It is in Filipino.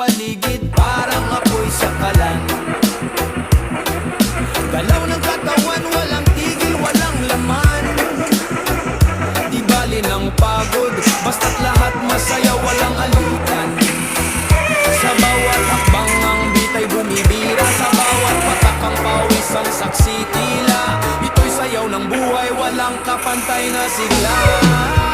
paligid parang apoy sa kalan. Galaw ng katawan, walang tigil, walang laman. Di bali ng pagod, basta't lahat masaya, walang alitan. Sa bawat hakbang ang bitay bumibira, sa bawat patak ang pawis ang saksi tila. Ito'y sayaw ng buhay, walang kapantay na sigla.